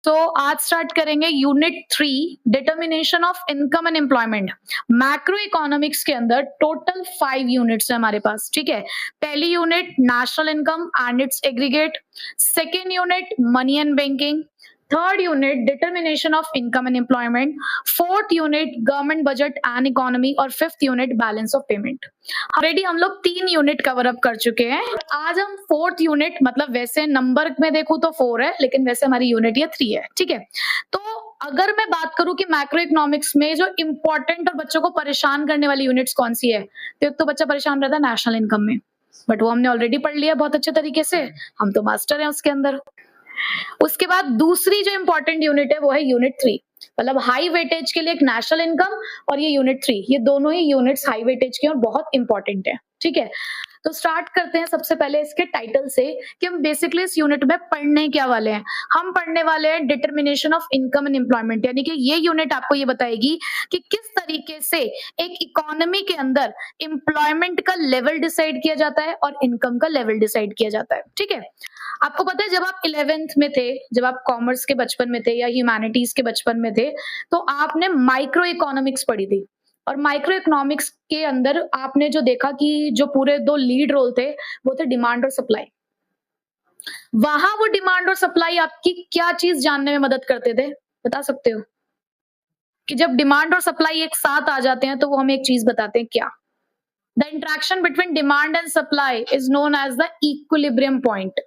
तो आज स्टार्ट करेंगे unit 3 determination of income and employment. Macro economics के अंदर टोटल 5 यूनिट्स है हमारे पास, ठीक है। पहली unit national income and its aggregate, second unit money and banking, third unit determination of income and employment, fourth unit government budget and economy और fifth unit balance of payment. Already हम लोग 3 unit cover up कर चुके हैं। आज हम fourth unit, मतलब वैसे नंबर में देखूं तो 4 है, लेकिन वैसे हमारी यूनिट ये 3 है, ठीक है। तो अगर मैं बात करूं कि मैक्रो इकोनॉमिक्स में जो इंपॉर्टेंट और बच्चों को परेशान करने वाली यूनिट्स कौन सी है, तो एक तो बच्चा परेशान रहता है नेशनल इनकम में, बट वो हमने ऑलरेडी पढ़ लिया बहुत अच्छे तरीके से, हम तो मास्टर हैं उसके अंदर। उसके बाद दूसरी जो इंपॉर्टेंट यूनिट है वो है यूनिट 3, मतलब हाई वेटेज के लिए एक नेशनल इनकम और ये यूनिट 3, ये दोनों ही यूनिट्स हाई वेटेज के और बहुत इंपॉर्टेंट है, ठीक है। तो स्टार्ट करते हैं सबसे पहले इसके टाइटल से कि हम बेसिकली इस यूनिट में पढ़ने क्या वाले हैं। हम पढ़ने वाले हैं determination of income and employment, यानी कि ये यूनिट आपको ये बताएगी कि किस तरीके से एक इकोनॉमी के अंदर एम्प्लॉयमेंट का लेवल डिसाइड किया जाता है और इनकम का लेवल डिसाइड किया जाता है, ठीक है। आपको पता है जब आप 11th में थे, जब आप कॉमर्स के बचपन में थे या ह्यूमैनिटीज के बचपन में थे, तो आपने माइक्रो इकोनॉमिक्स पढ़ी थी। और माइक्रो इकोनॉमिक्स के अंदर आपने जो देखा कि जो पूरे 2 लीड रोल थे वो थे डिमांड और सप्लाई। वहां वो डिमांड और सप्लाई आपकी क्या चीज जानने में मदद करते थे, बता सकते हो? कि जब डिमांड और सप्लाई एक साथ आ जाते हैं तो वो हमें एक चीज बताते हैं, क्या? The interaction between demand and supply is known as the equilibrium point.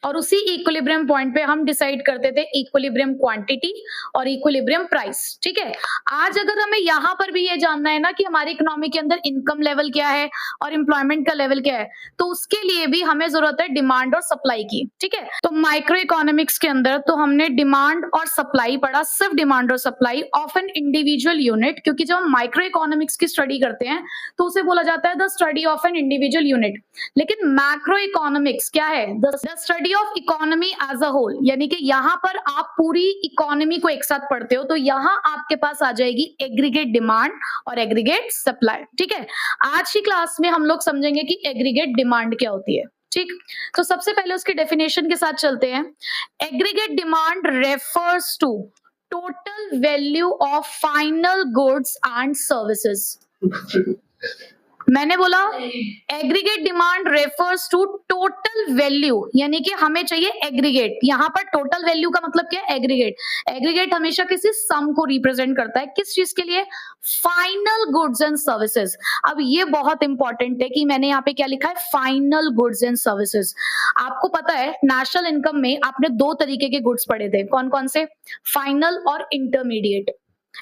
और उसी इक्विलिब्रियम पॉइंट पे हम डिसाइड करते थे इक्विलिब्रियम क्वांटिटी और इक्विलिब्रियम प्राइस, ठीक है। आज अगर हमें यहाँ पर भी ये जानना है ना कि हमारी इकोनॉमी के अंदर इनकम लेवल क्या है और एम्प्लॉयमेंट का लेवल क्या है, तो उसके लिए भी हमें जरूरत है डिमांड और सप्लाई की, ठीक है। तो माइक्रो इकोनॉमिक्स के अंदर तो हमने डिमांड और सप्लाई पढ़ा, सिर्फ डिमांड और supply of an individual unit, क्योंकि जब हम माइक्रो इकोनॉमिक्स की स्टडी करते हैं तो उसे बोला जाता है the study of an individual unit. लेकिन मैक्रो इकोनॉमिक्स क्या है? The study of economy as a whole, यानी कि यहाँ पर आप पूरी इकोनॉमी को एक साथ पढ़ते हो, तो यहाँ आपके पास आ जाएगी एग्रीगेट डिमांड और एग्रीगेट सप्लाई, ठीक है। आज की क्लास में हम लोग समझेंगे कि एग्रीगेट डिमांड क्या होती है, ठीक। तो सबसे पहले उसके डेफिनेशन के साथ चलते हैं। Aggregate demand refers to total value of final goods and services. मैंने बोला aggregate demand refers to total value, यानी कि हमें चाहिए एग्रीगेट। यहाँ पर टोटल वैल्यू का मतलब क्या है? एग्रीगेट। एग्रीगेट हमेशा किसी सम को रिप्रेजेंट करता है, किस चीज के लिए? Final goods and services. अब ये बहुत इंपॉर्टेंट है कि मैंने यहाँ पे क्या लिखा है, फाइनल गुड्स एंड सर्विसेज। आपको पता है नेशनल इनकम में आपने 2 तरीके के गुड्स पढ़े थे, कौन कौन से? फाइनल और इंटरमीडिएट।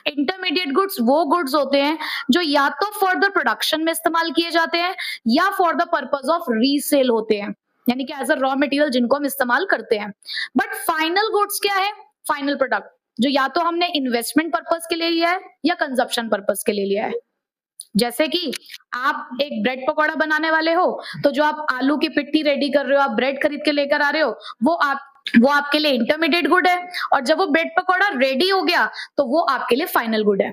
इंटरमीडिएट गुड्स वो गुड्स होते हैं जो या तो फॉर द प्रोडक्शन में इस्तेमाल किए जाते हैं या for the purpose of resale होते हैं, यानी कि एज अ रॉ मटेरियल जिनको हम इस्तेमाल करते हैं। बट फाइनल गुड्स क्या है? फाइनल प्रोडक्ट जो या तो हमने इन्वेस्टमेंट पर्पज के लिए लिया है या कंजप्शन पर्पज के लिए लिया है। जैसे कि आप एक ब्रेड पकौड़ा बनाने वाले हो, तो जो आप आलू की पिट्टी रेडी कर रहे हो, आप ब्रेड खरीद के लेकर आ रहे हो, वो आपके लिए इंटरमीडिएट गुड है। और जब वो ब्रेड पकौड़ा रेडी हो गया तो वो आपके लिए फाइनल गुड है।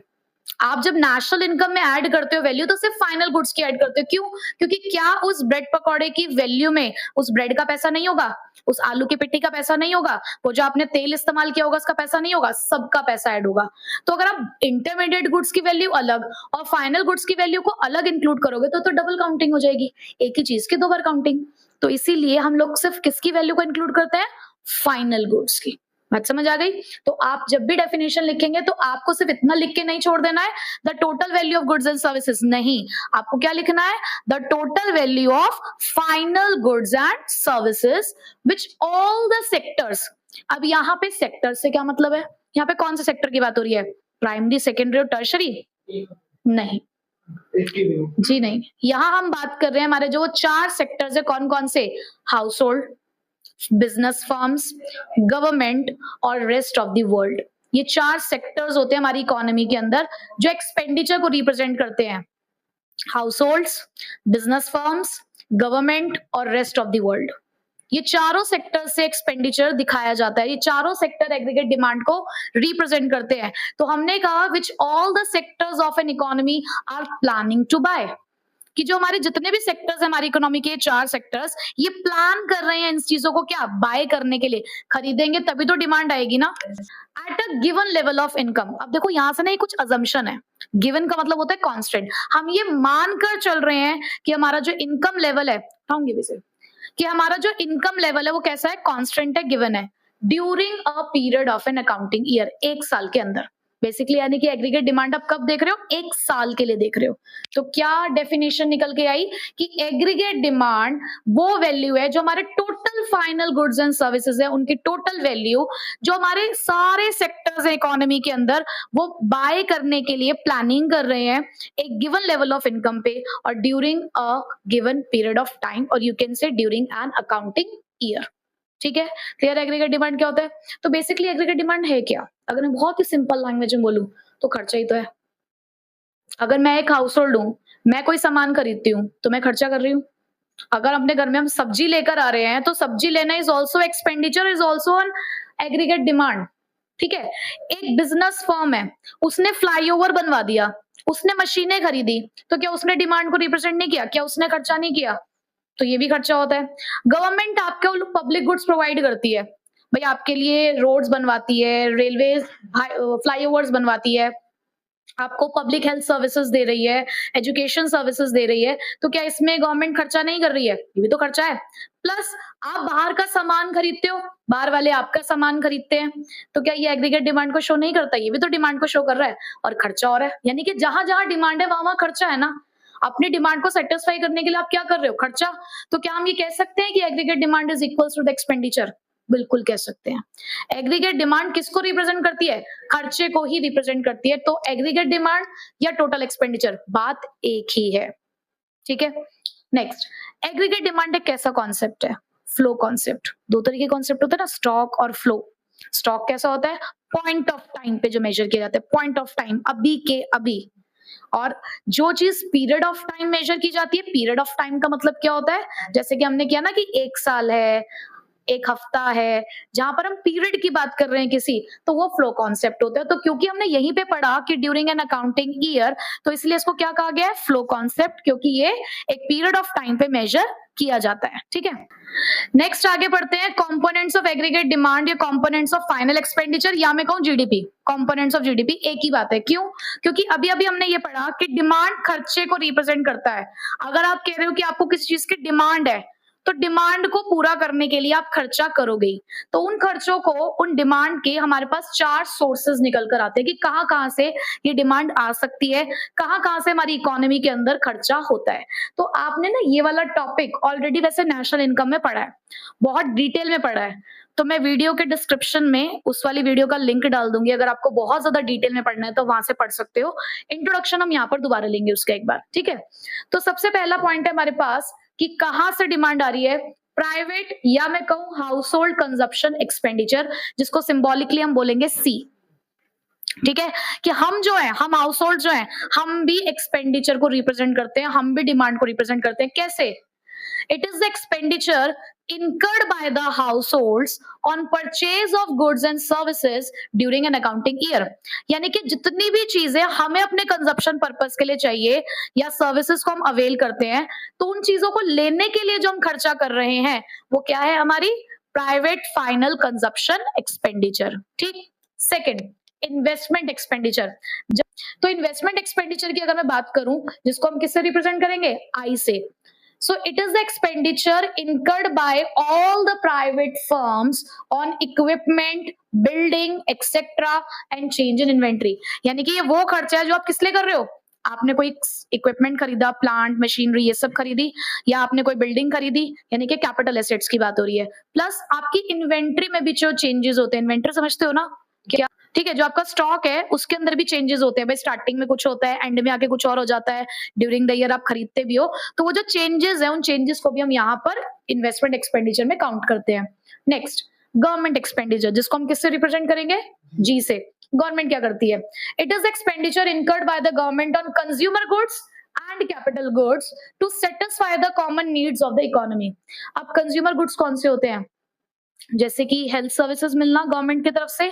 आप जब नेशनल इनकम में ऐड करते हो वैल्यू, तो सिर्फ फाइनल गुड्स की ऐड करते हो। क्यों? क्योंकि क्या उस ब्रेड पकौड़े की वैल्यू में उस ब्रेड का पैसा नहीं होगा, उस आलू की पिट्टी का पैसा नहीं होगा, वो जो आपने तेल इस्तेमाल किया होगा उसका पैसा नहीं होगा, सबका पैसा ऐड होगा। तो अगर आप इंटरमीडिएट गुड्स की वैल्यू अलग और फाइनल गुड्स की वैल्यू को अलग इंक्लूड करोगे तो डबल काउंटिंग हो जाएगी, एक ही चीज की 2 बार काउंटिंग। तो इसीलिए हम लोग सिर्फ किसकी वैल्यू को इंक्लूड करते हैं? फाइनल गुड्स की। बात समझ आ गई? तो आप जब भी डेफिनेशन लिखेंगे तो आपको सिर्फ इतना लिख के नहीं छोड़ देना है the total value of goods and services, नहीं, आपको क्या लिखना है? The total value of final goods and services which all the sectors. अब यहाँ पे सेक्टर से क्या मतलब है? यहाँ पे कौन से सेक्टर की बात हो रही है? प्राइमरी, सेकेंडरी और टर्शरी? नहीं जी नहीं, यहाँ हम बात कर रहे हैं हमारे जो 4 सेक्टर्स है, कौन कौन से? House hold, business firms, government और रेस्ट ऑफ द वर्ल्ड। ये 4 सेक्टर्स होते हैं हमारी इकोनॉमी के अंदर जो एक्सपेंडिचर को रिप्रेजेंट करते हैं। House holds, business firms, government और रेस्ट ऑफ द वर्ल्ड। ये चारों सेक्टर से एक्सपेंडिचर दिखाया जाता है। ये चारों सेक्टर एग्रीगेट डिमांड को रिप्रेजेंट करते हैं। तो हमने कहा which all the sectors of an economy are planning to buy. कि जो हमारे जितने भी सेक्टर्स है हमारी इकोनॉमी के 4 सेक्टर्स, ये प्लान कर रहे हैं इन चीजों को क्या बाय करने के लिए, खरीदेंगे तभी तो डिमांड आएगी ना, at a given level of income. अब देखो यहां से ना ये कुछ अजम्पशन है, गिवन का मतलब होता है कांस्टेंट, हम ये मानकर चल रहे हैं कि हमारा जो इनकम लेवल है, उठाऊंगी वैसे, कि हमारा जो इनकम लेवल है वो कैसा है, कांस्टेंट है, गिवन है, during a period of N accounting year, एक साल के अंदर बेसिकली, यानी कि एग्रीगेट डिमांड आप कब देख रहे हो, एक साल के लिए देख रहे हो। तो क्या डेफिनेशन निकल के आई कि एग्रीगेट डिमांड वो वैल्यू है जो हमारे total final goods and services है, उनकी टोटल वैल्यू जो हमारे सारे सेक्टर्स है इकोनॉमी के अंदर वो बाय करने के लिए प्लानिंग कर रहे हैं एक गिवन लेवल ऑफ इनकम पे और during a given period of time, और you can say during an accounting year. ठीक है, क्लियर? एग्रीगेट डिमांड क्या होता है? तो बेसिकली एग्रीगेट डिमांड है क्या, अगर मैं बहुत ही सिंपल लैंग्वेज में बोलूं तो खर्चा ही तो है। अगर मैं एक हाउस होल्ड हूं, मैं कोई सामान खरीदती हूँ तो मैं खर्चा कर रही हूँ। अगर अपने घर में हम सब्जी लेकर आ रहे हैं तो सब्जी लेना is also expenditure, is also an aggregate demand. ठीक है, एक बिजनेस फर्म है, उसने फ्लाईओवर बनवा दिया, उसने मशीनें खरीदी, तो क्या उसने डिमांड को रिप्रेजेंट नहीं किया, क्या उसने खर्चा नहीं किया? तो ये भी खर्चा होता है। गवर्नमेंट आपको पब्लिक गुड्स प्रोवाइड करती है, भाई आपके लिए रोड्स बनवाती है, रेलवे फ्लाईओवर्स बनवाती है, आपको पब्लिक हेल्थ सर्विसेज दे रही है, एजुकेशन सर्विसेज दे रही है, तो क्या इसमें गवर्नमेंट खर्चा नहीं कर रही है? ये भी तो खर्चा है। प्लस आप बाहर का सामान खरीदते हो, बाहर वाले आपका सामान खरीदते हैं, तो क्या ये एग्रीगेट डिमांड को शो नहीं करता? ये भी तो डिमांड को शो कर रहा है और खर्चा हो रहा है। यानी कि जहां जहां डिमांड है वहां वहां खर्चा है ना। अपनी डिमांड को सेटिस्फाई करने के लिए आप क्या कर रहे हो? खर्चा। तो क्या हम ये कह सकते हैं कि aggregate demand is equal to the expenditure? बिल्कुल कह सकते हैं। एग्रीगेट डिमांड किसको रिप्रेजेंट करती है? खर्चे को ही रिप्रेजेंट करती है। तो एग्रीगेट डिमांड या टोटल एक्सपेंडिचर, बात एक ही है। ठीक है, नेक्स्ट, एग्रीगेट डिमांड एक कैसा कॉन्सेप्ट है? Flow concept. दो तरीके कॉन्सेप्ट होते हैं ना, स्टॉक और फ्लो। स्टॉक कैसा होता है? पॉइंट ऑफ टाइम पे जो मेजर किया जाता है, पॉइंट ऑफ टाइम, अभी के अभी। और जो चीज पीरियड ऑफ टाइम मेजर की जाती है, पीरियड ऑफ टाइम का मतलब क्या होता है? जैसे कि हमने किया ना कि एक साल है, एक हफ्ता है, जहां पर हम पीरियड की बात कर रहे हैं किसी, तो वो फ्लो कॉन्सेप्ट होता है। तो क्योंकि हमने यहीं पे पढ़ा कि ड्यूरिंग एन अकाउंटिंग ईयर, तो इसलिए इसको क्या कहा गया है? फ्लो कॉन्सेप्ट, क्योंकि ये एक पीरियड ऑफ टाइम पे मेजर किया जाता है। ठीक है, नेक्स्ट आगे बढ़ते हैं। कंपोनेंट्स ऑफ एग्रीगेट डिमांड या कंपोनेंट्स ऑफ फाइनल एक्सपेंडिचर, या मैं कहूं जीडीपी, कंपोनेंट्स ऑफ जीडीपी एक ही बात है। क्यों? क्योंकि अभी अभी हमने ये पढ़ा कि डिमांड खर्चे को रिप्रेजेंट करता है। अगर आप कह रहे हो कि आपको किसी चीज की डिमांड है, तो डिमांड को पूरा करने के लिए आप खर्चा करोगे। तो उन खर्चों को, उन डिमांड के हमारे पास 4 सोर्सेज निकल कर आते हैं कि कहां कहां से ये डिमांड आ सकती है, कहां कहां से हमारी इकोनॉमी के अंदर खर्चा होता है। तो आपने ना ये वाला टॉपिक ऑलरेडी वैसे नेशनल इनकम में पढ़ा है, बहुत डिटेल में पढ़ा है। तो मैं वीडियो के डिस्क्रिप्शन में उस वाली वीडियो का लिंक डाल दूंगी, अगर आपको बहुत ज्यादा डिटेल में पढ़ना है तो वहां से पढ़ सकते हो। इंट्रोडक्शन हम यहाँ पर दोबारा लेंगे उसका एक बार। ठीक है, तो सबसे पहला पॉइंट है हमारे पास कि कहां से डिमांड आ रही है? प्राइवेट, या मैं कहूं हाउस होल्ड कंजप्शन एक्सपेंडिचर, जिसको सिंबॉलिकली हम बोलेंगे सी। ठीक है, कि हम जो है, हम हाउस होल्ड जो है, हम भी एक्सपेंडिचर को रिप्रेजेंट करते हैं, हम भी डिमांड को रिप्रेजेंट करते हैं। कैसे? It is the expenditure incurred by the households on purchase of goods and services during an accounting year. यानी कि जितनी भी चीजें हमें अपने कंजप्शन पर्पस के लिए चाहिए या सर्विसेज को हम अवेल करते हैं, तो उन चीजों को लेने के लिए जो हम खर्चा कर रहे हैं वो क्या है? हमारी प्राइवेट फाइनल कंजप्शन एक्सपेंडिचर। ठीक, सेकेंड, इन्वेस्टमेंट एक्सपेंडिचर। तो इन्वेस्टमेंट एक्सपेंडिचर की अगर मैं बात करूं, जिसको हम किससे रिप्रेजेंट करेंगे? आई से। So it is the expenditure incurred by all the private firms on equipment, building, etc. and change in inventory. यानी कि ये वो खर्चा है जो आप किस लिए कर रहे हो? आपने कोई इक्विपमेंट खरीदा, प्लांट, मशीनरी, ये सब खरीदी, या आपने कोई बिल्डिंग खरीदी, यानी कि कैपिटल एसेट्स की बात हो रही है। प्लस आपकी इन्वेंट्री में भी जो चेंजेस होते हैं, इन्वेंट्री समझते हो ना क्या? ठीक है, जो आपका स्टॉक है उसके अंदर भी चेंजेस होते हैं। भाई स्टार्टिंग में कुछ होता है, एंड में आके कुछ और हो जाता है, ड्यूरिंग द ईयर आप खरीदते भी हो, तो वो जो चेंजेस है उन चेंजेस को भी हम यहाँ पर इन्वेस्टमेंट एक्सपेंडिचर में काउंट करते हैं। नेक्स्ट, गवर्नमेंट एक्सपेंडिचर, जिसको हम किससे रिप्रेजेंट करेंगे? जी से। गवर्नमेंट क्या करती है? It is expenditure incurred by the government on consumer goods and capital goods to satisfy the common needs of the economy. अब कंज्यूमर गुड्स कौन से होते हैं? जैसे कि हेल्थ सर्विसेज मिलना गवर्नमेंट की तरफ से,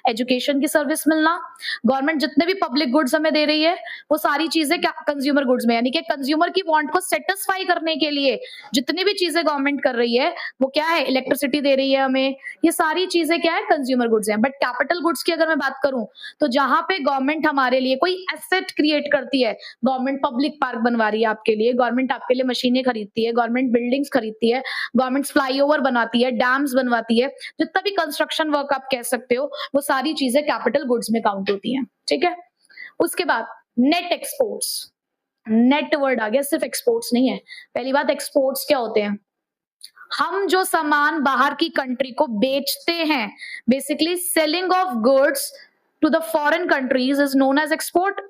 एजुकेशन की सर्विस मिलना, गवर्नमेंट जितने भी पब्लिक गुड्स हमें दे रही है वो सारी चीजें क्या कंज्यूमर गुड्स में, यानी कि कंज्यूमर की वांट को सेटिस्फाई करने के लिए जितनी भी चीजें गवर्नमेंट कर रही है वो क्या है, इलेक्ट्रिसिटी दे रही है हमें, ये सारी चीजें क्या है, कंज्यूमर गुड्स हैं। बट कैपिटल गुड्स की अगर मैं बात करूं तो जहां पे गवर्नमेंट हमारे लिए कोई एसेट क्रिएट करती है, गवर्नमेंट पब्लिक पार्क बनवा रही है आपके लिए, गवर्नमेंट आपके लिए मशीनें खरीदती है, गवर्नमेंट बिल्डिंग्स खरीदती है, गवर्नमेंट फ्लाईओवर बनाती है, डैम्स बनवाती है, जितना भी कंस्ट्रक्शन वर्क आप कह सकते हो वो सारी चीजें कैपिटल गुड्स में काउंट होती हैं। ठीक है, उसके बाद नेट एक्सपोर्ट्स, नेट वर्ड आ गया, सिर्फ एक्सपोर्ट्स नहीं है। पहली बात, एक्सपोर्ट्स क्या होते हैं, हम जो सामान बाहर की कंट्री को बेचते हैं, basically selling of goods to the foreign countries is known as export.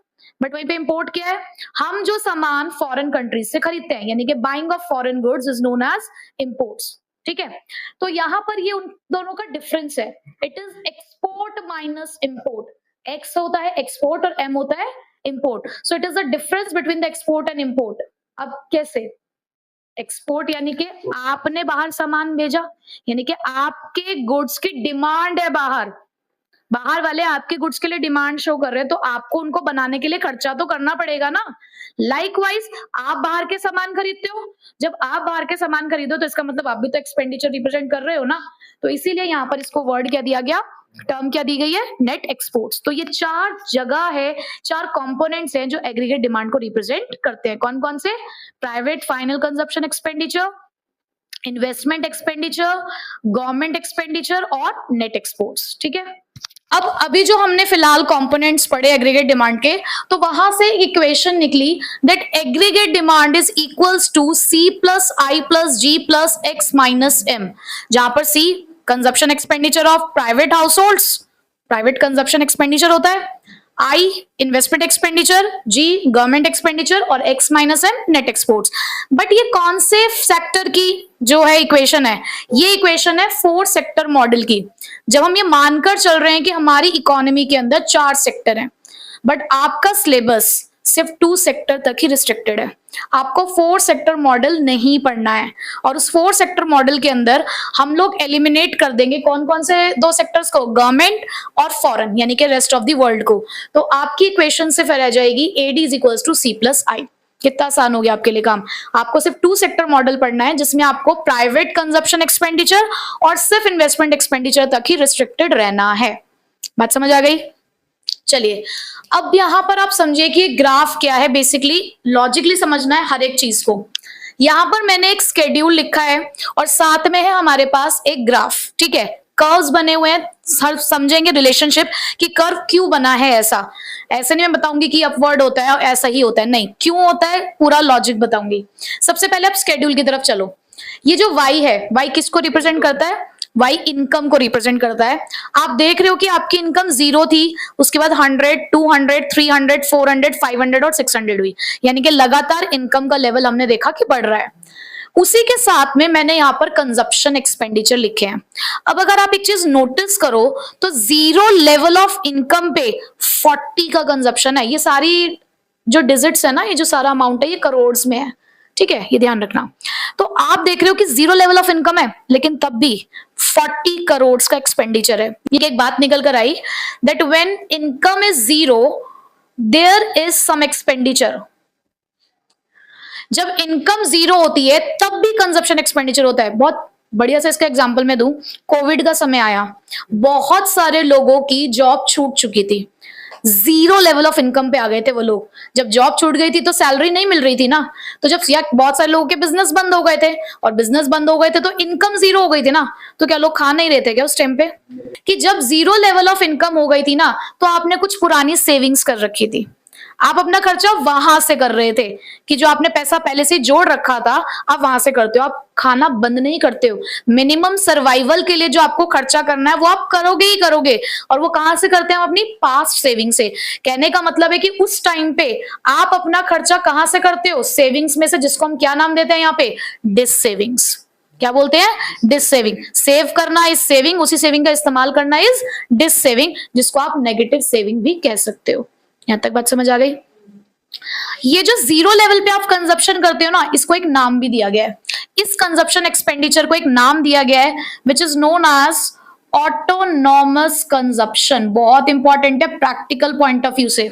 But वहीं पे इंपोर्ट क्या है, हम जो सामान फॉरेन कंट्रीज से खरीदते हैं, यानी कि buying of foreign goods is known as imports. ठीक है, तो यहां पर ये उन दोनों का डिफरेंस है, it is export minus import. X होता है एक्सपोर्ट और एम होता है import, so it is the difference between the export and import. अब कैसे, एक्सपोर्ट यानी कि आपने बाहर सामान भेजा, यानी कि आपके गुड्स की डिमांड है बाहर, बाहर वाले आपके गुड्स के लिए डिमांड शो कर रहे हैं, तो आपको उनको बनाने के लिए खर्चा तो करना पड़ेगा ना। लाइकवाइज आप बाहर के सामान खरीदते हो, जब आप बाहर के सामान खरीदो तो इसका मतलब आप भी तो एक्सपेंडिचर रिप्रेजेंट कर रहे हो ना, तो इसीलिए यहाँ पर इसको वर्ड क्या दिया गया, टर्म क्या दी गई है, नेट एक्सपोर्ट्स। तो ये चार जगह है, चार कंपोनेंट्स हैं जो एग्रीगेट डिमांड को रिप्रेजेंट करते हैं। कौन कौन से, private final consumption expenditure, investment expenditure, government expenditure और नेट एक्सपोर्ट्स। ठीक है, अब अभी जो हमने फिलहाल कंपोनेंट्स पढ़े एग्रीगेट डिमांड के, तो वहां से इक्वेशन निकली that aggregate demand is equals to C plus I plus G plus X minus M, जहां पर C consumption expenditure of private households, private consumption expenditure होता है, I investment expenditure, G government expenditure और X minus M net exports. But ये कौन से sector की जो है इक्वेशन है, ये इक्वेशन है 4 सेक्टर मॉडल की। जब हम ये मानकर चल रहे हैं कि हमारी इकोनॉमी के अंदर 4 सेक्टर हैं, बट आपका सिलेबस सिर्फ 2 सेक्टर तक ही रिस्ट्रिक्टेड है, आपको 4 सेक्टर मॉडल नहीं पढ़ना है। और उस 4 सेक्टर मॉडल के अंदर हम लोग एलिमिनेट कर देंगे कौन कौन से 2 सेक्टर्स को, गवर्नमेंट और फॉरेन यानी कि रेस्ट ऑफ द वर्ल्ड को। तो आपकी इक्वेशन सिर्फ रह जाएगी AD is equals to C plus I. कितना आसान हो गया आपके लिए काम, आपको सिर्फ 2 सेक्टर मॉडल पढ़ना है जिसमें आपको प्राइवेट कंजप्शन एक्सपेंडिचर और सिर्फ इन्वेस्टमेंट एक्सपेंडिचर तक ही रिस्ट्रिक्टेड रहना है। बात समझ आ गई? चलिए, अब यहां पर आप समझिए कि ग्राफ क्या है, बेसिकली लॉजिकली समझना है हर एक चीज को। यहां पर मैंने एक स्केड्यूल लिखा है और साथ में है हमारे पास एक ग्राफ। ठीक है, कर्व्स बने हुए हैं, समझेंगे रिलेशनशिप कि कर्व क्यों बना है ऐसा। ऐसे नहीं मैं बताऊंगी कि अपवर्ड होता है और ऐसा ही होता है, नहीं, क्यों होता है पूरा लॉजिक बताऊंगी। सबसे पहले आप स्केड्यूल की तरफ चलो। ये जो y है, y किसको रिप्रेजेंट करता है, y इनकम को रिप्रेजेंट करता है। आप देख रहे हो कि आपकी इनकम 0 थी, उसके बाद 100, 200, 300, 400, 500 और 600 हुई, यानी कि लगातार इनकम का लेवल हमने देखा कि बढ़ रहा है। उसी के साथ में मैंने यहाँ पर कंजप्शन एक्सपेंडिचर लिखे हैं। अब अगर आप एक चीज नोटिस करो तो 0 लेवल ऑफ इनकम पे 40 का कंजप्शन है। ये सारी जो डिजिट्स है ना, ये जो सारा अमाउंट है, ये करोड़ में है। ठीक है, ये ध्यान रखना। तो आप देख रहे हो कि 0 लेवल ऑफ इनकम है, लेकिन तब भी 40 करोड़ का एक्सपेंडिचर है। ये एक बात निकल कर आई that when income is 0 there is some expenditure. जब इनकम 0 होती है तब भी कंजप्शन एक्सपेंडिचर होता है। बहुत बढ़िया से इसका एग्जांपल मैं दूं, कोविड का समय आया, बहुत सारे लोगों की जॉब छूट चुकी थी, 0 लेवल ऑफ इनकम पे आ गए थे वो लोग। जब जॉब छूट गई थी तो सैलरी नहीं मिल रही थी ना, तो जब बहुत सारे लोगों के बिजनेस बंद हो गए थे, और बिजनेस बंद हो गए थे तो इनकम 0 हो गई थी ना, तो क्या लोग खा नहीं रहे थे क्या उस टाइम पे? कि जब 0 लेवल ऑफ इनकम हो गई थी ना, तो आपने कुछ पुरानी सेविंग्स कर रखी थी, आप अपना खर्चा वहां से कर रहे थे, कि जो आपने पैसा पहले से जोड़ रखा था आप वहां से करते हो, आप खाना बंद नहीं करते हो। मिनिमम सर्वाइवल के लिए जो आपको खर्चा करना है वो आप करोगे ही करोगे, और वो कहां से करते हैं? अपनी पास्ट सेविंग से। कहने का मतलब है कि उस टाइम पे आप अपना खर्चा कहां से करते हो? सेविंग्स में से, जिसको हम क्या नाम देते हैं यहाँ पे? Dissavings. क्या बोलते हैं? Dissaving. सेव करना इज सेविंग, उसी सेविंग का इस्तेमाल करना इज डिस सेविंग, जिसको आप नेगेटिव सेविंग भी कह सकते हो। यहां तक बात समझ आ गई? ये जो 0 लेवल पे आप कंजप्शन करते हो ना, इसको एक नाम भी दिया गया है, इस कंजप्शन एक्सपेंडिचर को एक नाम दिया गया है which is known as autonomous consumption. बहुत इंपॉर्टेंट है प्रैक्टिकल पॉइंट ऑफ व्यू से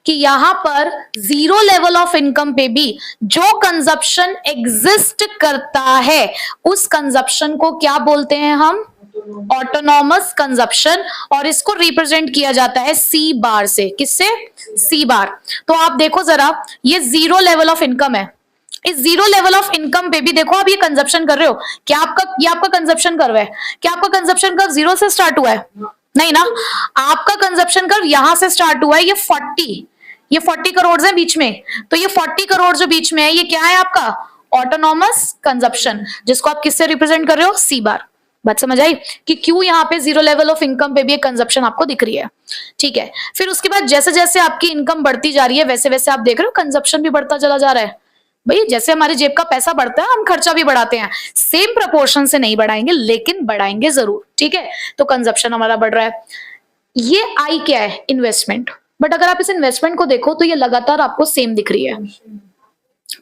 कि यहां पर जीरो लेवल ऑफ इनकम पे भी जो कंजप्शन एग्जिस्ट करता है उस कंजप्शन को क्या बोलते हैं हम? Autonomous consumption. और इसको रिप्रेजेंट किया जाता है सी बार से। किससे? सी बार। तो आप देखो जरा, ये जीरो लेवल ऑफ इनकम है। इस जीरो लेवल ऑफ इनकम पे भी देखो आप ये कंजप्शन कर रहे हो। क्या ये आपका कंजप्शन कर्व है? क्या आपका कंजप्शन कर्व जीरो से स्टार्ट हुआ है? नहीं ना, आपका कंजप्शन कर्व यहां से स्टार्ट हुआ है। ये 40 करोड़ है बीच में। तो ये 40 करोड़ जो बीच में है, ये क्या है आपका? ऑटोनॉमस कंजप्शन, जिसको आप किससे रिप्रेजेंट कर रहे हो? सी बार। बात समझ आई कि क्यों यहाँ पे जीरो लेवल ऑफ इनकम पे भी एक कंजप्शन आपको दिख रही है। ठीक है, फिर उसके बाद जैसे जैसे आपकी इनकम बढ़ती जा रही है वैसे वैसे आप देख रहे हो कंजप्शन भी बढ़ता चला जा रहा है। भाई जैसे हमारी जेब का पैसा बढ़ता है हम खर्चा भी बढ़ाते हैं, सेम प्रपोर्शन से नहीं बढ़ाएंगे लेकिन बढ़ाएंगे जरूर। ठीक है, तो कंजप्शन हमारा बढ़ रहा है। ये आई क्या है? इन्वेस्टमेंट। बट अगर आप इस इन्वेस्टमेंट को देखो तो ये लगातार आपको सेम दिख रही है,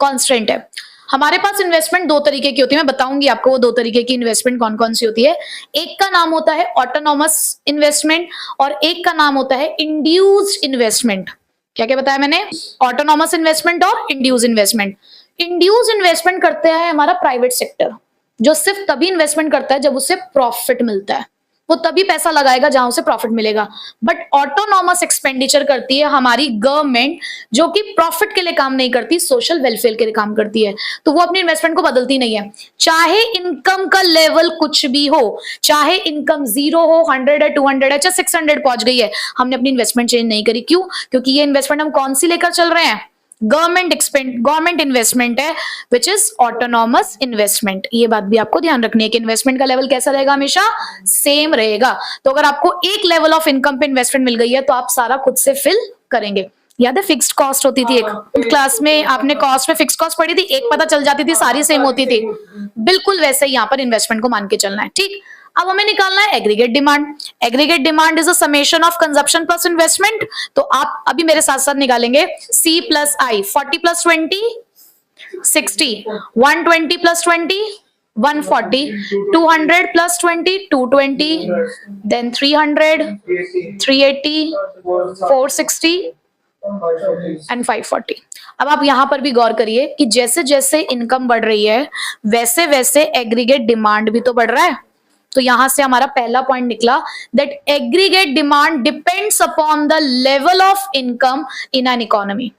कांस्टेंट है। हमारे पास इन्वेस्टमेंट दो तरीके की होती है, मैं बताऊंगी आपको वो दो तरीके की इन्वेस्टमेंट कौन कौन सी होती है। एक का नाम होता है ऑटोनॉमस इन्वेस्टमेंट और एक का नाम होता है इंड्यूस्ड इन्वेस्टमेंट। क्या क्या बताया मैंने? ऑटोनॉमस इन्वेस्टमेंट और इंड्यूस इन्वेस्टमेंट। इंड्यूस इन्वेस्टमेंट करते हैं हमारा प्राइवेट सेक्टर, जो सिर्फ तभी इन्वेस्टमेंट करता है जब उसे प्रॉफिट मिलता है। वो तभी पैसा लगाएगा जहां उसे प्रॉफिट मिलेगा। बट ऑटोनॉमस एक्सपेंडिचर करती है हमारी गवर्नमेंट, जो कि प्रॉफिट के लिए काम नहीं करती, सोशल वेलफेयर के लिए काम करती है। तो वो अपनी इन्वेस्टमेंट को बदलती नहीं है, चाहे इनकम का लेवल कुछ भी हो, चाहे इनकम 0 हो, 100 है, 200 है, चाहे 600 पहुंच गई है, हमने अपनी इन्वेस्टमेंट चेंज नहीं करी। क्यों? क्योंकि ये इन्वेस्टमेंट हम कौन सी लेकर चल रहे हैं? गवर्नमेंट इन्वेस्टमेंट है विच इज ऑटोनॉमस इन्वेस्टमेंट। ये बात भी आपको ध्यान रखनी है कि इन्वेस्टमेंट का लेवल कैसा रहेगा? हमेशा सेम रहेगा। तो अगर आपको एक लेवल ऑफ इनकम पे इन्वेस्टमेंट मिल गई है तो आप सारा खुद से फिल करेंगे। याद है फिक्स्ड कॉस्ट होती थी एक क्लास में, आपने कॉस्ट में फिक्स्ड कॉस्ट पढ़ी थी, एक पता चल जाती थी, सारी सेम होती थी। बिल्कुल वैसे ही यहाँ पर इन्वेस्टमेंट को मान के चलना है। ठीक, अब हमें निकालना है aggregate demand. Aggregate demand is a summation of consumption plus investment. तो आप अभी मेरे साथ साथ निकालेंगे C plus I, 40 plus 20 60, 120 plus 20 140, 200 plus 20 220, then 300 380 460 and 540। अब आप यहां पर भी गौर करिए कि जैसे जैसे इनकम बढ़ रही है वैसे वैसे एग्रीगेट डिमांड भी तो बढ़ रहा है। तो यहां से हमारा पहला पॉइंट निकला that aggregate demand depends upon the level of income in an economy.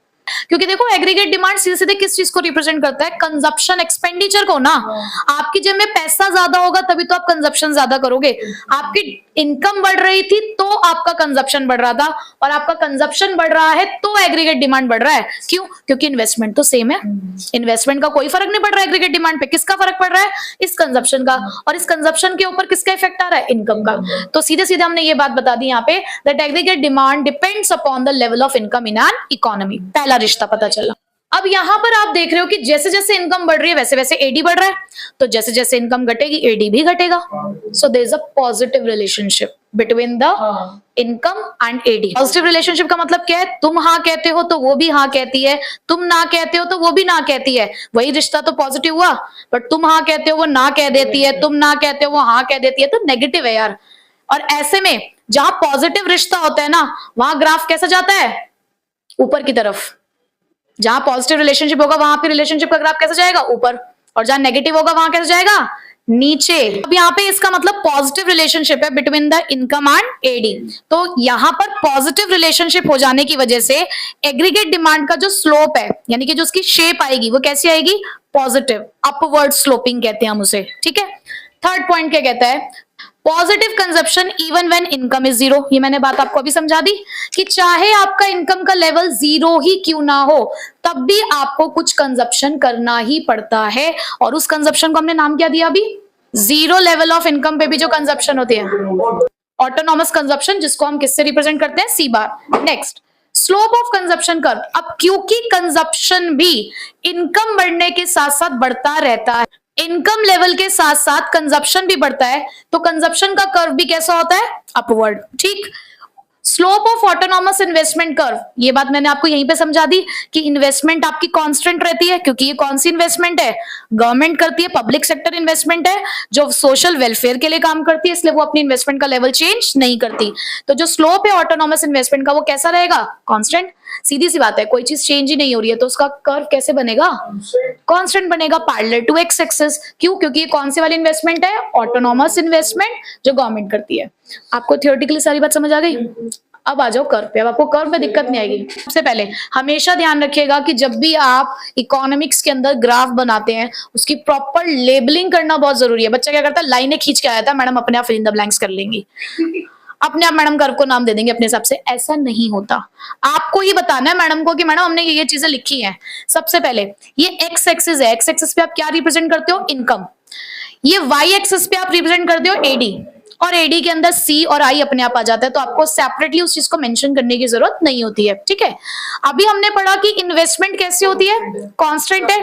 क्योंकि देखो एग्रीगेट डिमांड सीधे सीधे किस चीज को रिप्रेजेंट करता है? कंजप्शन एक्सपेंडिचर को ना। आपकी जेब में पैसा ज्यादा होगा तभी तो आप कंजप्शन ज्यादा करोगे। आपकी इनकम बढ़ रही थी तो आपका कंजप्शन बढ़ रहा था, और आपका कंजप्शन बढ़ रहा है तो एग्रीगेट डिमांड बढ़ रहा है। क्यों? क्योंकि इन्वेस्टमेंट तो सेम है। इन्वेस्टमेंट का कोई फर्क नहीं पड़ रहा है एग्रीगेट डिमांड पे। किसका फर्क पड़ रहा है? इस कंजप्शन का। और इस कंजप्शन के ऊपर किसका इफेक्ट आ रहा है? इनकम का। तो सीधे सीधे हमने ये बात बता दी यहाँ पे that aggregate demand depends upon the level of income in an economy. पहला रिश्ता पता चला। अब यहां पर आप देख रहे हो कि जैसे जैसे इनकम बढ़ रही है वैसे वैसे एडी बढ़ रहा है, तो जैसे जैसे इनकम घटेगी एडी भी घटेगा। So there is a positive relationship between the income and AD. Positive relationship का मतलब क्या है? तुम हाँ कहते हो तो वो भी हाँ कहती है, तुम ना कहते हो तो वो भी ना कहती है। वही रिश्ता तो पॉजिटिव हुआ। बट तुम हाँ कहते हो वो ना कह देती है, तुम ना कहते हो वो हाँ कह देती है, तो नेगेटिव है यार। और ऐसे में जहां पॉजिटिव रिश्ता होता है ना, वहां ग्राफ कैसा जाता है? ऊपर की तरफ। जहां पॉजिटिव रिलेशनशिप होगा वहां पे रिलेशनशिप का ग्राफ कैसे जाएगा? ऊपर। और जहां नेगेटिव होगा वहां कैसे जाएगा? नीचे। अब यहाँ पे इसका मतलब पॉजिटिव रिलेशनशिप है between the income and AD. तो यहाँ पर पॉजिटिव रिलेशनशिप हो जाने की वजह से एग्रीगेट डिमांड का जो स्लोप है, यानी कि जो उसकी शेप आएगी, वो कैसी आएगी? पॉजिटिव, अपवर्ड स्लोपिंग कहते हैं हम उसे। ठीक है। थर्ड पॉइंट क्या कहता है? Positive consumption even when income is zero. ये मैंने बात आपको अभी समझा दी कि चाहे आपका इनकम का लेवल जीरो ही क्यों ना हो तब भी आपको कुछ कंजप्शन करना ही पड़ता है। और उस कंजप्शन को हमने नाम क्या दिया अभी? जीरो लेवल ऑफ इनकम पे भी जो कंजप्शन होती है, ऑटोनॉमस कंजप्शन, जिसको हम किससे रिप्रेजेंट करते हैं? C bar. Next, slope of consumption curve. अब क्योंकि कंजप्शन भी इनकम बढ़ने के साथ साथ बढ़ता रहता है, इनकम लेवल के साथ साथ कंजप्शन भी बढ़ता है, तो कंजप्शन का कर्व भी कैसा होता है? अपवर्ड। ठीक। Slope of autonomous investment curve, ये बात मैंने आपको यहीं पे समझा दी कि इन्वेस्टमेंट आपकी कांस्टेंट रहती है, क्योंकि ये कौन सी इन्वेस्टमेंट है, गवर्नमेंट करती है, पब्लिक सेक्टर इन्वेस्टमेंट है जो सोशल वेलफेयर के लिए काम करती है, इसलिए वो अपनी इन्वेस्टमेंट का लेवल चेंज नहीं करती। तो जो स्लोप है ऑटोनॉमस इन्वेस्टमेंट का वो कैसा रहेगा, कांस्टेंट। सीधी सी बात है, कोई चीज चेंज ही नहीं हो रही है तो उसका कर्व कैसे बनेगा, कांस्टेंट बनेगा, पैरेलल टू एक्स एक्सिस। क्यों, क्योंकि ये कौन सी वाली इन्वेस्टमेंट है, ऑटोनॉमस इन्वेस्टमेंट जो गवर्नमेंट करती है। आपको थियोरेटिकली सारी बात समझ आ गई। अब आ जाओ कर्व पे। अब आपको कर्व में दिक्कत नहीं आएगी। सबसे पहले हमेशा ध्यान रखिएगा कि जब भी आप इकोनॉमिक्स के अंदर ग्राफ बनाते हैं उसकी प्रॉपर लेबलिंग करना बहुत जरूरी है। बच्चा क्या करता है, लाइनें खींच के आया था, मैडम अपने आप फिल इन द ब्लैंक्स कर लेंगी, अपने आप मैडम कर्व को नाम दे देंगे अपने हिसाब से। ऐसा नहीं होता, आपको ही बताना है मैडम को कि मैडम हमने ये चीजें लिखी हैं। सबसे पहले ये एक्स एक्सिस है, एक्स एक्सिस पे आप क्या रिप्रेजेंट करते हो, इनकम। ये वाई एक्सिस पे आप रिप्रेजेंट करते हो एडी, और एडी के अंदर सी और आई अपने आप आ जाता है, तो आपको सेपरेटली उस चीज को मेंशन करने की जरूरत नहीं होती है। ठीक है, अभी हमने पढ़ा कि इन्वेस्टमेंट कैसी होती है, कांस्टेंट है।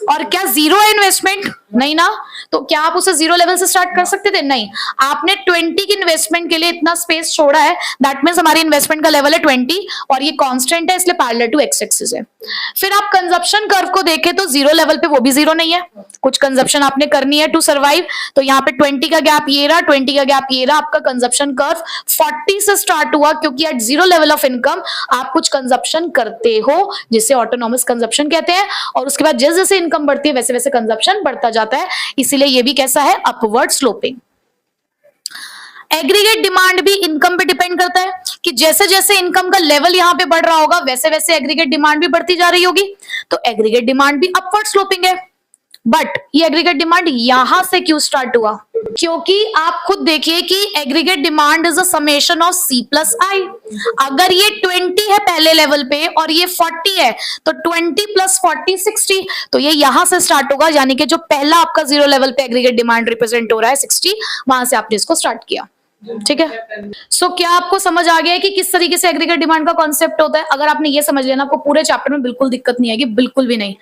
और क्या जीरो है इन्वेस्टमेंट, नहीं ना, तो क्या आप उसे जीरो लेवल से स्टार्ट कर सकते थे, नहीं। आपने 20 की इन्वेस्टमेंट के लिए इतना स्पेस छोड़ा है, दैट मींस हमारी इन्वेस्टमेंट का लेवल है 20 और ये कांस्टेंट है, इसलिए पैरेलल टू एक्स एक्सिस है। फिर आप कंजप्शन कर्व को देखें तो जीरो लेवल पे वो भी जीरो नहीं है, कुछ कंजप्शन आपने करनी है टू सर्वाइव, तो यहाँ पे 20 का गैप ये रहा, 20 का गैप ये रहा, आपका कंजप्शन कर्व 40 से स्टार्ट हुआ, क्योंकि at zero level of income आप कुछ कंजप्शन करते हो जिसे ऑटोनॉमस कंजप्शन कहते हैं, और उसके बाद जैसे जैसे इनकम बढ़ती है वैसे वैसे कंजप्शन बढ़ता जाता है, इसीलिए ये भी कैसा है, अपवर्ड स्लोपिंग। एग्रीगेट डिमांड भी इनकम पे डिपेंड करता है कि जैसे जैसे इनकम का लेवल यहां पे बढ़ रहा होगा वैसे वैसे एग्रीगेट डिमांड भी बढ़ती जा रही होगी, तो एग्रीगेट डिमांड भी अपवर्ड स्लोपिंग है। बट ये एग्रीगेट डिमांड यहां से क्यों स्टार्ट हुआ, क्योंकि आप खुद देखिए कि aggregate demand is a summation of C plus I. अगर ये 20 है पहले लेवल पे और ये 40 है तो 20 प्लस 40 60, तो ये यहां से स्टार्ट होगा, यानी कि जो पहला आपका जीरो लेवल पे एग्रीगेट डिमांड रिप्रेजेंट हो रहा है 60, वहां से आपने इसको स्टार्ट किया। ठीक है, सो क्या आपको समझ आ गया है कि किस तरीके से एग्रीगेट डिमांड का कॉन्सेप्ट होता है। अगर आपने ये समझ लिया ना, आपको पूरे चैप्टर में बिल्कुल दिक्कत नहीं आएगी, बिल्कुल भी नहीं।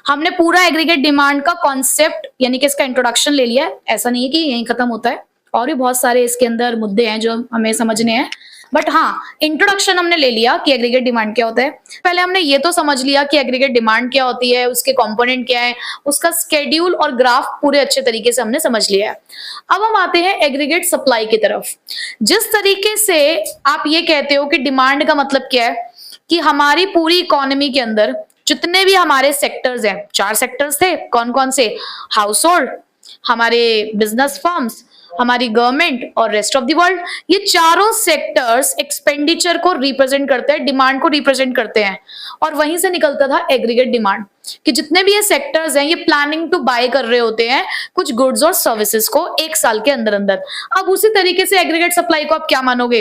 हमने पूरा एग्रीगेट डिमांड का कॉन्सेप्ट यानी कि इसका इंट्रोडक्शन ले लिया है, ऐसा नहीं है कि यहीं खत्म होता है, और भी बहुत सारे इसके अंदर मुद्दे हैं जो हमें समझने हैं, बट हाँ इंट्रोडक्शन हमने ले लिया कि एग्रीगेट डिमांड क्या होता है। पहले हमने ये तो समझ लिया कि एग्रीगेट डिमांड क्या होती है, उसके कंपोनेंट क्या है, उसका स्केड्यूल और ग्राफ पूरे अच्छे तरीके से हमने समझ लिया है। अब हम आते हैं एग्रीगेट सप्लाई की तरफ। जिस तरीके से आप ये कहते हो कि डिमांड का मतलब क्या है, कि हमारी पूरी इकोनॉमी के अंदर जितने भी हमारे सेक्टर्स हैं, 4 सेक्टर्स थे, कौन कौन से, हाउस होल्ड, हमारे बिजनेस फर्म्स, हमारी गवर्नमेंट और रेस्ट ऑफ द वर्ल्ड, ये चारों सेक्टर्स एक्सपेंडिचर को रिप्रेजेंट करते हैं, डिमांड को रिप्रेजेंट करते हैं, और वहीं से निकलता था एग्रीगेट डिमांड कि जितने भी ये सेक्टर्स हैं ये प्लानिंग टू बाय कर रहे होते हैं कुछ गुड्स और सर्विसेज को एक साल के अंदर अंदर। अब उसी तरीके से एग्रीगेट सप्लाई को आप क्या मानोगे,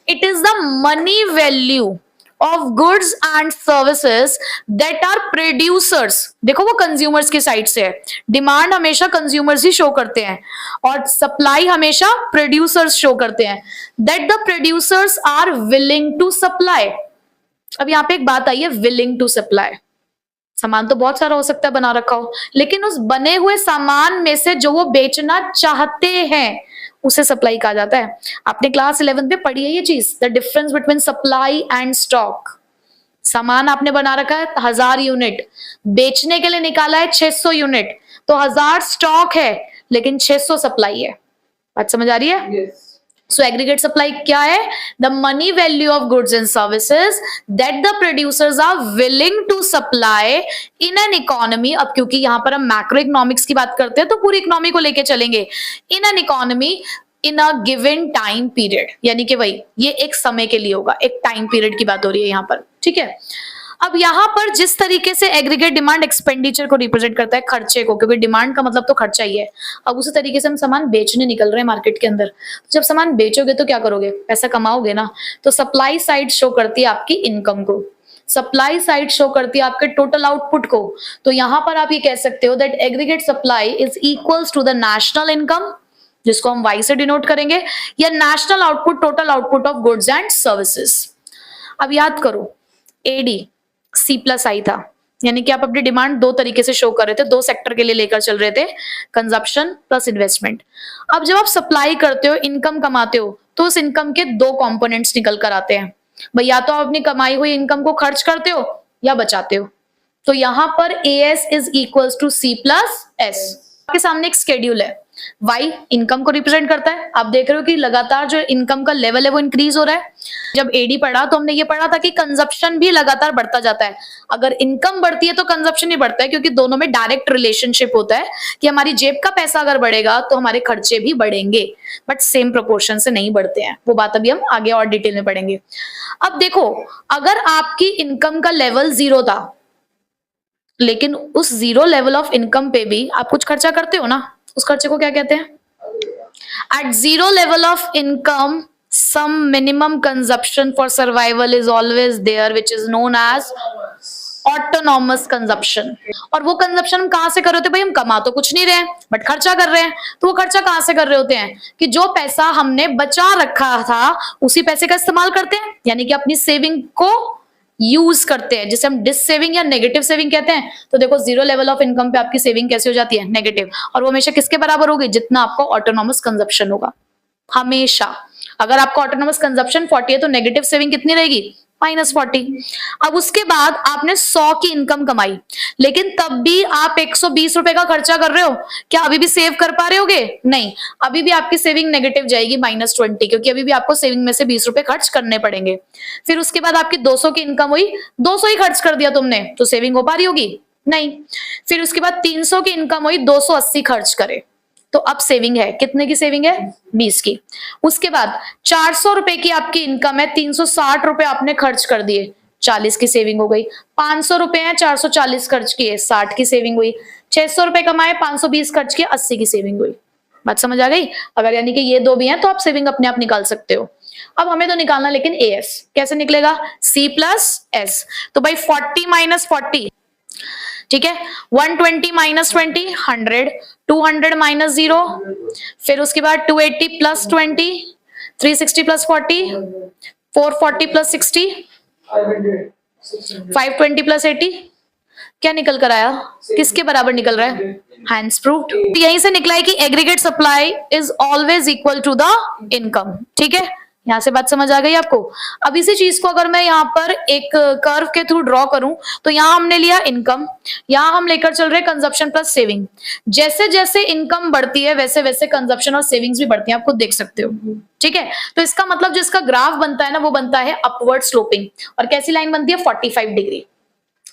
it is the money value of goods and services that are producers। देखो वो कंज्यूमर्स की साइड से है, डिमांड हमेशा कंज्यूमर्स ही शो करते हैं और सप्लाई हमेशा प्रोड्यूसर्स शो करते हैं, that the producers are willing to supply। अब यहाँ पे एक बात आई है, willing to supply। सामान तो बहुत सारा हो सकता है बना रखा हो, लेकिन उस बने हुए सामान में से जो वो बेचना चाहते हैं उसे सप्लाई कहा जाता है। आपने क्लास 11 में पढ़ी है ये चीज, the difference between supply and stock. सामान आपने बना रखा है 1000 यूनिट, बेचने के लिए निकाला है 600 यूनिट, तो 1000 स्टॉक है लेकिन 600 सप्लाई है। बात समझ आ रही है? yes. सो एग्रीगेट सप्लाई क्या है, the money value of goods and services that the producers are willing to supply in an economy. अब क्योंकि यहां पर हम मैक्रो इकोनॉमिक्स की बात करते हैं तो पूरी इकोनॉमी को लेके चलेंगे, इन an economy in a given time period, यानी कि वही ये एक समय के लिए होगा, एक टाइम पीरियड की बात हो रही है यहाँ पर। ठीक है, अब यहाँ पर जिस तरीके से एग्रीगेट डिमांड एक्सपेंडिचर को रिप्रेजेंट करता है, खर्चे को, क्योंकि डिमांड का मतलब तो खर्चा ही है। अब उसी तरीके से हम सामान बेचने निकल रहे हैं मार्केट के अंदर, जब सामान बेचोगे तो क्या करोगे, पैसा कमाओगे ना, तो सप्लाई साइड शो करती है आपकी इनकम को, सप्लाई साइड शो करती है आपके टोटल आउटपुट को। तो यहाँ पर आप ये कह सकते हो that aggregate supply is equals to the national income, जिसको हम वाई से डिनोट करेंगे, या national output, total output of goods and services. अब याद करो एडी सी प्लस आई था, यानी कि आप अपनी डिमांड दो तरीके से शो कर रहे थे, दो सेक्टर के लिए लेकर चल रहे थे, कंजप्शन प्लस इन्वेस्टमेंट। अब जब आप सप्लाई करते हो, इनकम कमाते हो, तो उस इनकम के दो कंपोनेंट्स निकल कर आते हैं भाई, या तो आप अपनी कमाई हुई इनकम को खर्च करते हो या बचाते हो। तो यहां पर AS is equals to C plus S। आपके सामने एक स्केड्यूल है, Y इनकम को रिप्रेजेंट करता है। आप देख रहे हो कि लगातार जो इनकम का लेवल है वो इंक्रीज हो रहा है। जब AD पढ़ा तो हमने ये पढ़ा था कि कंजप्शन भी लगातार बढ़ता जाता है। अगर इनकम बढ़ती है तो कंजप्शन ही बढ़ता है, क्योंकि दोनों में डायरेक्ट रिलेशनशिप होता है कि हमारी जेब का पैसा अगर बढ़ेगा तो हमारे खर्चे भी बढ़ेंगे, बट सेम प्रोपोर्शन से नहीं बढ़ते हैं। वो बात अभी हम आगे और डिटेल में पढ़ेंगे। अब देखो, अगर आपकी इनकम का लेवल 0 था, लेकिन उस 0 लेवल ऑफ इनकम पे भी आप कुछ खर्चा करते हो ना, उस खर्चे को क्या कहते हैं? At 0 level of income some minimum consumption for survival is always there, which is known as autonomous consumption. और वो कंजप्शन हम कहां से कर रहे होते हैं भाई? हम कमा तो कुछ नहीं रहे हैं बट खर्चा कर रहे हैं। तो वो खर्चा कहां से कर रहे होते हैं कि जो पैसा हमने बचा रखा था उसी पैसे का इस्तेमाल करते हैं, यानी कि अपनी सेविंग को यूज करते हैं, जिसे हम डिस सेविंग या नेगेटिव सेविंग कहते हैं। तो देखो 0 लेवल ऑफ इनकम पे आपकी सेविंग कैसे हो जाती है? नेगेटिव। और वो हमेशा किसके बराबर होगी? जितना आपको ऑटोनॉमस कंजप्शन होगा। हमेशा अगर आपका ऑटोनॉमस कंजप्शन 40 है तो नेगेटिव सेविंग कितनी रहेगी? -40। अब उसके बाद आपने 100 की इनकम कमाई, लेकिन तब भी आप 120 रुपए का खर्चा कर रहे हो, क्या अभी भी सेव कर पा रहे होगे? नहीं, अभी भी आपकी सेविंग नेगेटिव जाएगी -20, क्योंकि अभी भी आपको सेविंग में से 20 रुपए खर्च करने पड़ेंगे। फिर उसके बाद आपकी 200 की इनकम हुई, 200 ही खर्च कर दिया तुमने, तो सेविंग हो पा रही होगी? नहीं। फिर उसके बाद 300 की इनकम हुई, 280 खर्च करे, तो अब सेविंग है, कितने की सेविंग है? 20 की। उसके बाद 400 रुपए की आपकी इनकम है, 360 रुपए आपने खर्च कर दिए, 40 की सेविंग हो गई। 500 रुपए है, 440 खर्च किए, 60 की सेविंग हुई। 600 रुपए कमाए, 520 खर्च किए, 80 की सेविंग हुई। बात समझ आ गई? अगर यानी कि ये दो भी हैं तो आप सेविंग अपने आप निकाल सकते हो। अब हमें तो निकालना लेकिन AS, कैसे निकलेगा? C plus S। तो भाई 40 माइनस 40, ठीक है, 120 माइनस 20 100, 200 माइनस 0, फिर उसके बाद 280 प्लस 20, 360 प्लस 40, 440 प्लस 60, 520 प्लस 80। क्या निकल कर आया? किसके बराबर निकल रहा है? Hence proved. यहीं से निकला है कि aggregate supply is always equal to the income. ठीक है, यहां से बात समझ आ गई आपको? अब इसी चीज को अगर मैं यहाँ पर एक कर्व के थ्रू ड्रॉ करूं, तो यहाँ हमने लिया इनकम, यहाँ हम लेकर चल रहे कंजप्शन प्लस सेविंग। जैसे जैसे इनकम बढ़ती है वैसे वैसे कंजप्शन और सेविंग्स भी बढ़ती हैं, आप खुद देख सकते हो। ठीक है, तो इसका मतलब जो इसका ग्राफ बनता है ना, वो बनता है अपवर्ड स्लोपिंग। और कैसी लाइन बनती है? 45 डिग्री।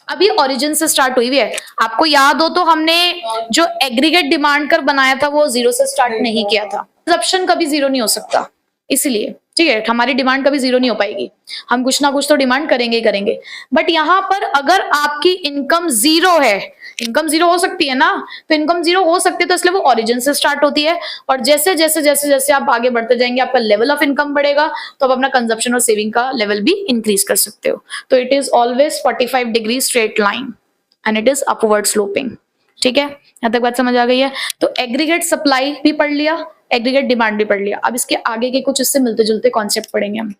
अभी ओरिजिन से स्टार्ट हुई है। आपको याद हो तो हमने जो एग्रीगेट डिमांड कर बनाया था वो 0 से स्टार्ट नहीं किया था। कंजप्शन कभी 0 नहीं हो सकता, इसलिए ठीक है, हमारी डिमांड कभी 0 नहीं हो पाएगी, हम कुछ ना कुछ तो डिमांड करेंगे ही करेंगे। बट यहाँ पर अगर आपकी इनकम 0 है, इनकम 0 हो सकती है ना, तो इनकम 0 हो सकती है तो इसलिए वो ओरिजिन से स्टार्ट होती है। और जैसे जैसे जैसे जैसे आप आगे बढ़ते जाएंगे, आपका लेवल ऑफ इनकम बढ़ेगा, तो आप अपना कंजप्शन और सेविंग का लेवल भी इंक्रीज कर सकते हो। तो it is always 45 degree straight line and it is upward sloping. ठीक है, यहां तक बात समझ आ गई है? तो एग्रीगेट सप्लाई भी पढ़ लिया, एग्रीगेट डिमांड भी पढ़ लिया। अब इसके आगे के कुछ इससे मिलते जुलते कॉन्सेप्ट पढ़ेंगे हम।